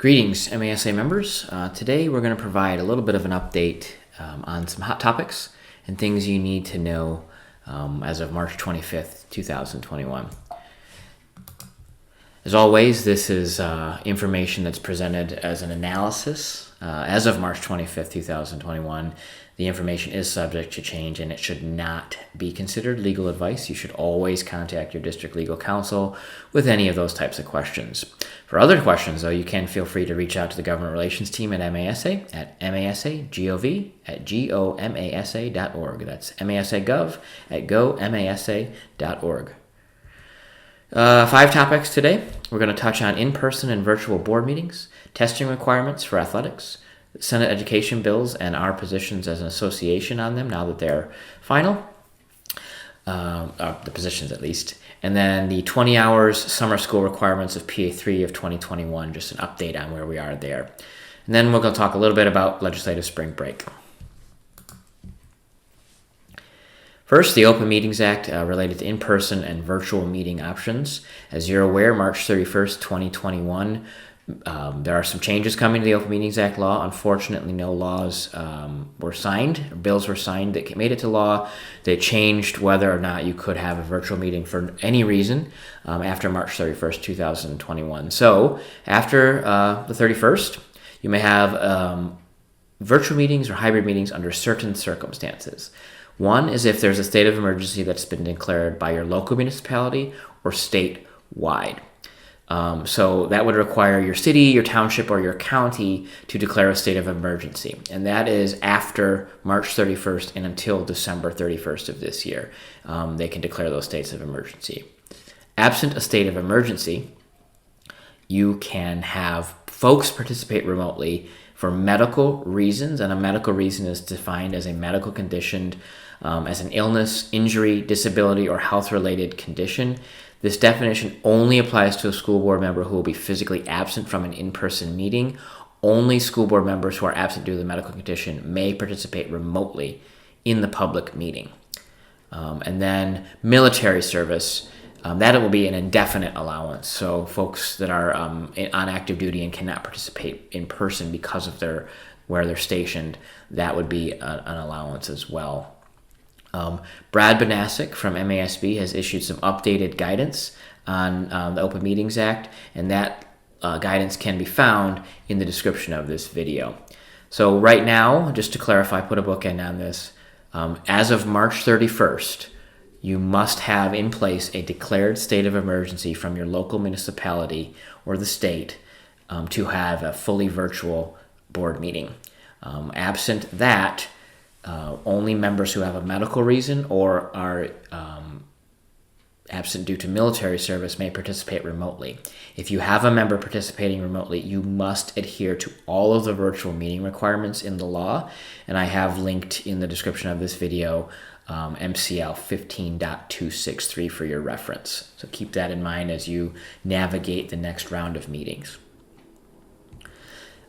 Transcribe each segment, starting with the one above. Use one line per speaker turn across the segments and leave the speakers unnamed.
Greetings, MASA members. Today we're going to provide a little bit of an update on some hot topics and things you need to know as of March 25th, 2021. As always, this is information that's presented as an analysis. As of March 25th, 2021, the information is subject to change and it should not be considered legal advice. You should always contact your district legal counsel with any of those types of questions. For other questions, though, you can feel free to reach out to the government relations team at MASA at masagov@gomasa.org. That's masagov@gomasa.org. 5 topics today. We're going to touch on in-person and virtual board meetings, testing requirements for athletics, Senate education bills and our positions as an association on them now that they're final, the positions at least, and then the 20 hours summer school requirements of PA3 of 2021, just an update on where we are there. And then we're going to talk a little bit about legislative spring break. First, the Open Meetings Act related to in-person and virtual meeting options. As you're aware, March 31st, 2021, there are some changes coming to the Open Meetings Act law. Unfortunately, no laws were signed, bills were signed that made it to law. They changed whether or not you could have a virtual meeting for any reason after March 31st, 2021. So after the 31st, you may have virtual meetings or hybrid meetings under certain circumstances. One is if there's a state of emergency that's been declared by your local municipality or statewide. So that would require your city, your township, or your county to declare a state of emergency. And that is after March 31st and until December 31st of this year. They can declare those states of emergency. Absent a state of emergency, you can have folks participate remotely for medical reasons, and a medical reason is defined as a medical condition, as an illness, injury, disability, or health-related condition. This definition only applies to a school board member who will be physically absent from an in-person meeting. Only school board members who are absent due to the medical condition may participate remotely in the public meeting. And then military service, that will be an indefinite allowance. So folks that are on active duty and cannot participate in person because of where they're stationed, that would be an allowance as well. Brad Banasic from MASB has issued some updated guidance on the Open Meetings Act, and that guidance can be found in the description of this video. So right now, just to clarify, put a bookend on this, as of March 31st, you must have in place a declared state of emergency from your local municipality or the state to have a fully virtual board meeting. Absent that, only members who have a medical reason or are absent due to military service may participate remotely. If you have a member participating remotely, you must adhere to all of the virtual meeting requirements in the law, and I have linked in the description of this video MCL 15.263 for your reference. So keep that in mind as you navigate the next round of meetings.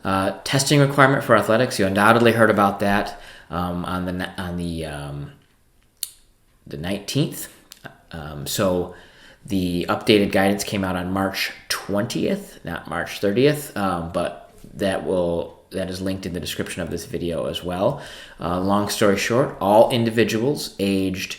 Testing requirement for athletics, you undoubtedly heard about that on the 19th. So the updated guidance came out on March 20th, not March 30th, but that is linked in the description of this video as well. Long story short, all individuals aged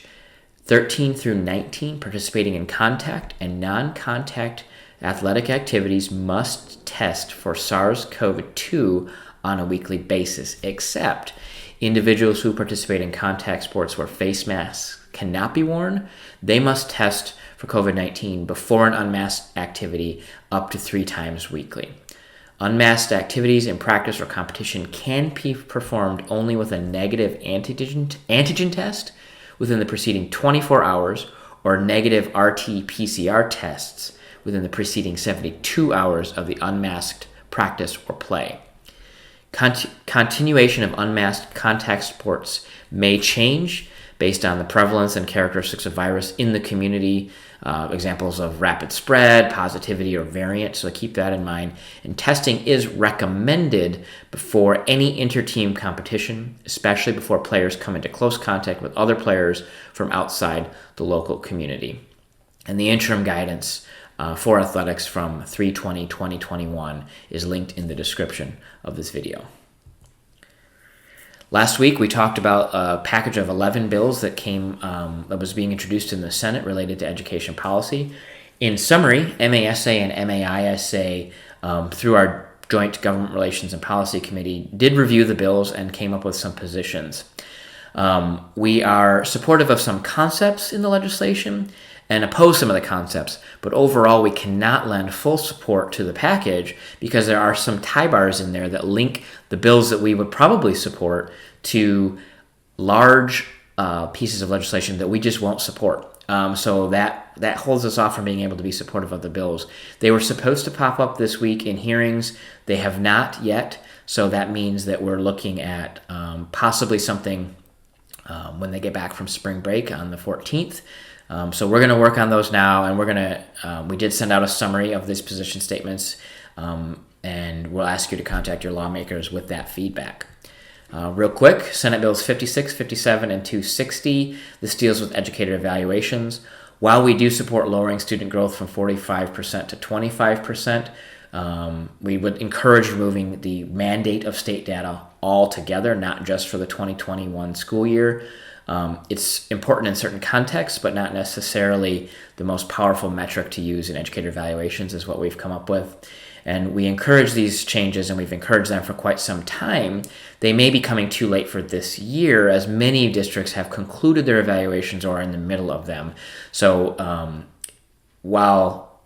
13 through 19 participating in contact and non-contact athletic activities must test for SARS-CoV-2 on a weekly basis, except individuals who participate in contact sports where face masks cannot be worn. They must test for COVID-19 before an unmasked activity up to 3 times weekly. Unmasked activities in practice or competition can be performed only with a negative antigen test within the preceding 24 hours or negative RT-PCR tests within the preceding 72 hours of the unmasked practice or play. Continuation of unmasked contact sports may change based on the prevalence and characteristics of virus in the community, examples of rapid spread, positivity, or variant, so keep that in mind. And testing is recommended before any inter-team competition, especially before players come into close contact with other players from outside the local community. And the interim guidance for athletics from 3/20/2021 is linked in the description of this video. Last week, we talked about a package of 11 bills that that was being introduced in the Senate related to education policy. In summary, MASA and MAISA, through our Joint Government Relations and Policy Committee, did review the bills and came up with some positions. We are supportive of some concepts in the legislation and oppose some of the concepts, but overall we cannot lend full support to the package because there are some tie bars in there that link the bills that we would probably support to large pieces of legislation that we just won't support. So that holds us off from being able to be supportive of the bills. They were supposed to pop up this week in hearings. They have not yet, so that means that we're looking at possibly something when they get back from spring break on the 14th. So we're going to work on those now, and we did send out a summary of these position statements, and we'll ask you to contact your lawmakers with that feedback. Real quick, Senate Bills 56, 57, and 260. This deals with educator evaluations. While we do support lowering student growth from 45% to 25%, we would encourage removing the mandate of state data altogether, not just for the 2021 school year. It's important in certain contexts, but not necessarily the most powerful metric to use in educator evaluations is what we've come up with. And we encourage these changes, and we've encouraged them for quite some time. They may be coming too late for this year, as many districts have concluded their evaluations or are in the middle of them. So while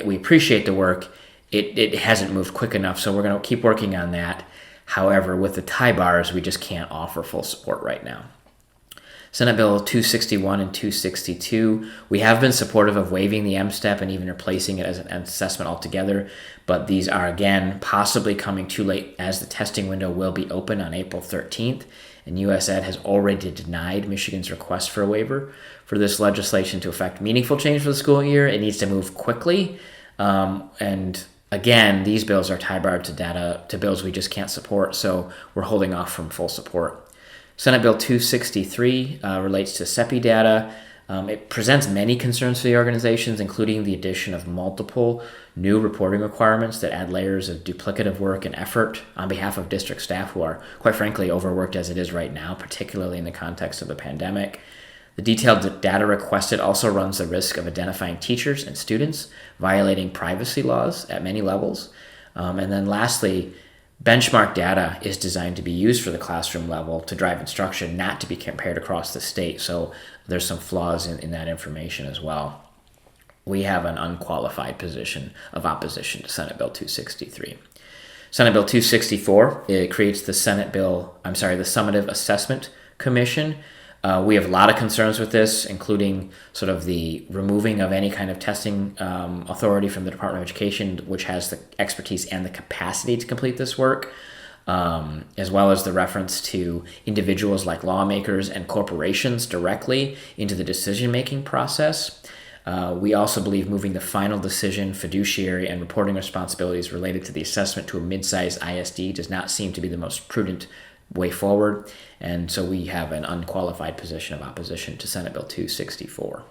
we appreciate the work, it hasn't moved quick enough, so we're going to keep working on that. However, with the tie bars, we just can't offer full support right now. Senate Bill 261 and 262, we have been supportive of waiving the M-STEP and even replacing it as an assessment altogether, but these are, again, possibly coming too late as the testing window will be open on April 13th, and US Ed has already denied Michigan's request for a waiver. For this legislation to affect meaningful change for the school year, it needs to move quickly, and again, these bills are tie-barred to bills we just can't support, so we're holding off from full support. Senate Bill 263 relates to CEPI data. It presents many concerns for the organizations, including the addition of multiple new reporting requirements that add layers of duplicative work and effort on behalf of district staff who are, quite frankly, overworked as it is right now, particularly in the context of the pandemic. The detailed data requested also runs the risk of identifying teachers and students violating privacy laws at many levels. And then lastly, benchmark data is designed to be used for the classroom level to drive instruction, not to be compared across the state. So there's some flaws in that information as well. We have an unqualified position of opposition to Senate Bill 263. Senate Bill 264, it creates the Summative Assessment Commission. We have a lot of concerns with this, including sort of the removing of any kind of testing authority from the Department of Education, which has the expertise and the capacity to complete this work, as well as the reference to individuals like lawmakers and corporations directly into the decision-making process. We also believe moving the final decision, fiduciary, and reporting responsibilities related to the assessment to a mid-sized ISD does not seem to be the most prudent way forward, and so we have an unqualified position of opposition to Senate Bill 264.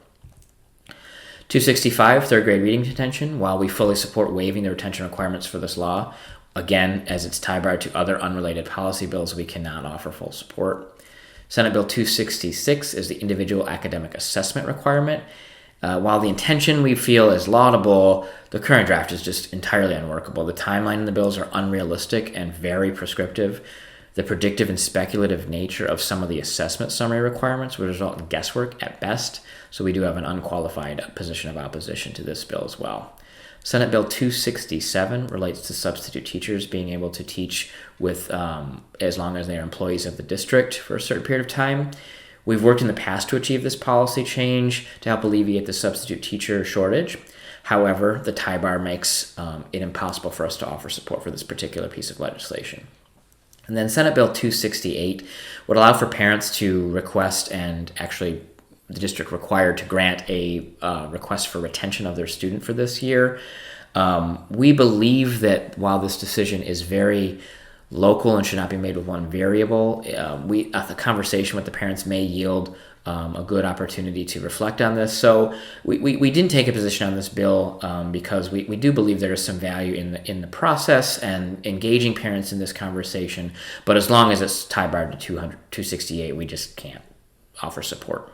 265, third grade reading detention. While we fully support waiving the retention requirements for this law, again, as it's tie-barred to other unrelated policy bills, we cannot offer full support. Senate Bill 266 is the individual academic assessment requirement. While the intention we feel is laudable, the current draft is just entirely unworkable. The timeline in the bills are unrealistic and very prescriptive. The predictive and speculative nature of some of the assessment summary requirements would result in guesswork at best, so we do have an unqualified position of opposition to this bill as well. Senate Bill 267 relates to substitute teachers being able to teach with as long as they are employees of the district for a certain period of time. We've worked in the past to achieve this policy change to help alleviate the substitute teacher shortage. However, the tie bar makes it impossible for us to offer support for this particular piece of legislation. And then Senate Bill 268 would allow for parents to request, and actually the district required to grant a request for retention of their student for this year. We believe that while this decision is very local and should not be made with one variable, the conversation with the parents may yield a good opportunity to reflect on this. So we didn't take a position on this bill because we do believe there is some value in the process and engaging parents in this conversation. But as long as it's tie barred to 268, we just can't offer support.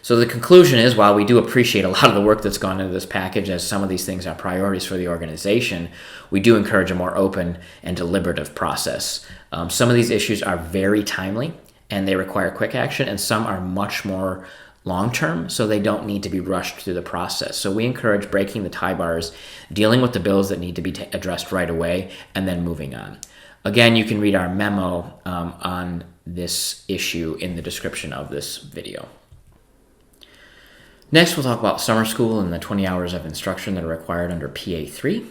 So the conclusion is, while we do appreciate a lot of the work that's gone into this package, as some of these things are priorities for the organization, we do encourage a more open and deliberative process. Some of these issues are very timely and they require quick action, and some are much more long-term, so they don't need to be rushed through the process. So we encourage breaking the tie bars, dealing with the bills that need to be addressed right away, and then moving on. Again, you can read our memo on this issue in the description of this video. Next, we'll talk about summer school and the 20 hours of instruction that are required under PA3.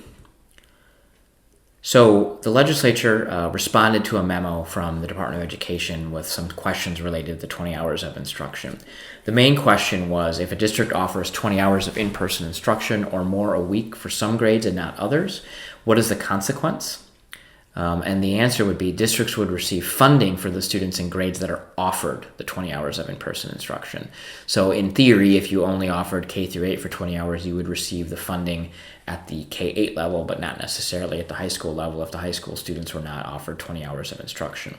So the legislature responded to a memo from the Department of Education with some questions related to the 20 hours of instruction. The main question was, if a district offers 20 hours of in-person instruction or more a week for some grades and not others, what is the consequence? And the answer would be districts would receive funding for the students in grades that are offered the 20 hours of in-person instruction. So in theory, if you only offered K through 8 for 20 hours, you would receive the funding at the K-8 level, but not necessarily at the high school level if the high school students were not offered 20 hours of instruction.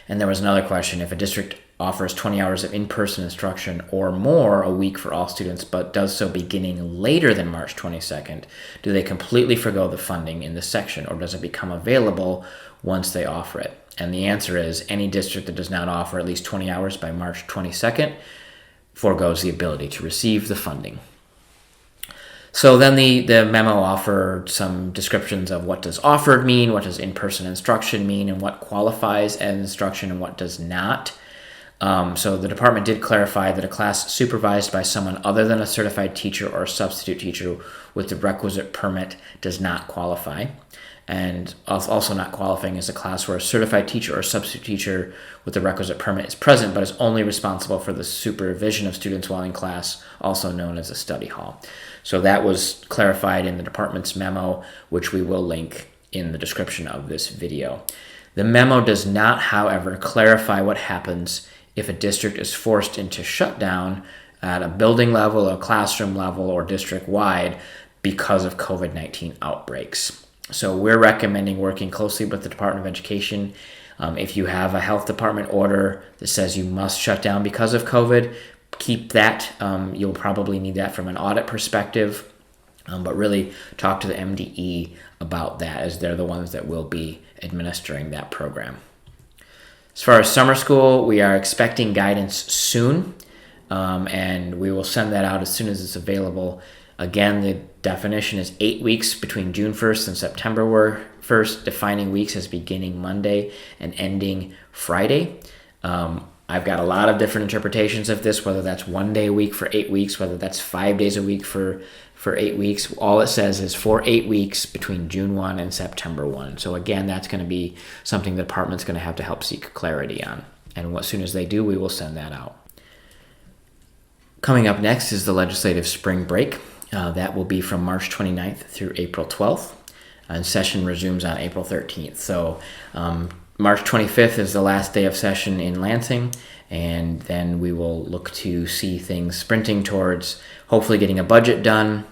And there was another question, if a district offers 20 hours of in-person instruction or more a week for all students, but does so beginning later than March 22nd, do they completely forgo the funding in this section, or does it become available once they offer it? And the answer is, any district that does not offer at least 20 hours by March 22nd forgoes the ability to receive the funding. So then the memo offered some descriptions of what does offered mean, what does in-person instruction mean, and what qualifies as instruction and what does not. So the department did clarify that a class supervised by someone other than a certified teacher or a substitute teacher with the requisite permit does not qualify. And also not qualifying is a class where a certified teacher or substitute teacher with the requisite permit is present but is only responsible for the supervision of students while in class, also known as a study hall. So that was clarified in the department's memo, which we will link in the description of this video. The memo does not, however, clarify what happens if a district is forced into shutdown at a building level, a classroom level, or district-wide because of COVID-19 outbreaks. So we're recommending working closely with the Department of Education. If you have a health department order that says you must shut down because of COVID, keep that. You'll probably need that from an audit perspective, but really talk to the MDE about that, as they're the ones that will be administering that program. As far as summer school, we are expecting guidance soon, and we will send that out as soon as it's available. Again, the definition is 8 weeks between June 1st and September 1st, defining weeks as beginning Monday and ending Friday. I've got a lot of different interpretations of this, whether that's 1 day a week for 8 weeks, whether that's 5 days a week for 8 weeks. All it says is for 8 weeks between June 1 and September 1. So again, that's going to be something the department's going to have to help seek clarity on. And as soon as they do, we will send that out. Coming up next is the legislative spring break. That will be from March 29th through April 12th. And session resumes on April 13th. So March 25th is the last day of session in Lansing, and then we will look to see things sprinting towards hopefully getting a budget done.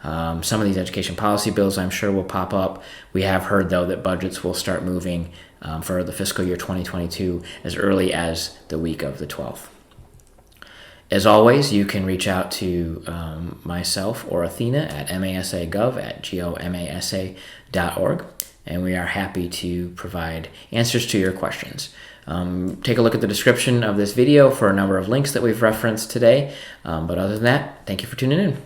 Some of these education policy bills I'm sure will pop up. We have heard, though, that budgets will start moving for the fiscal year 2022 as early as the week of the 12th. As always, you can reach out to myself or Athena at masagov@gomasa.org, and we are happy to provide answers to your questions. Take a look at the description of this video for a number of links that we've referenced today. But other than that, thank you for tuning in.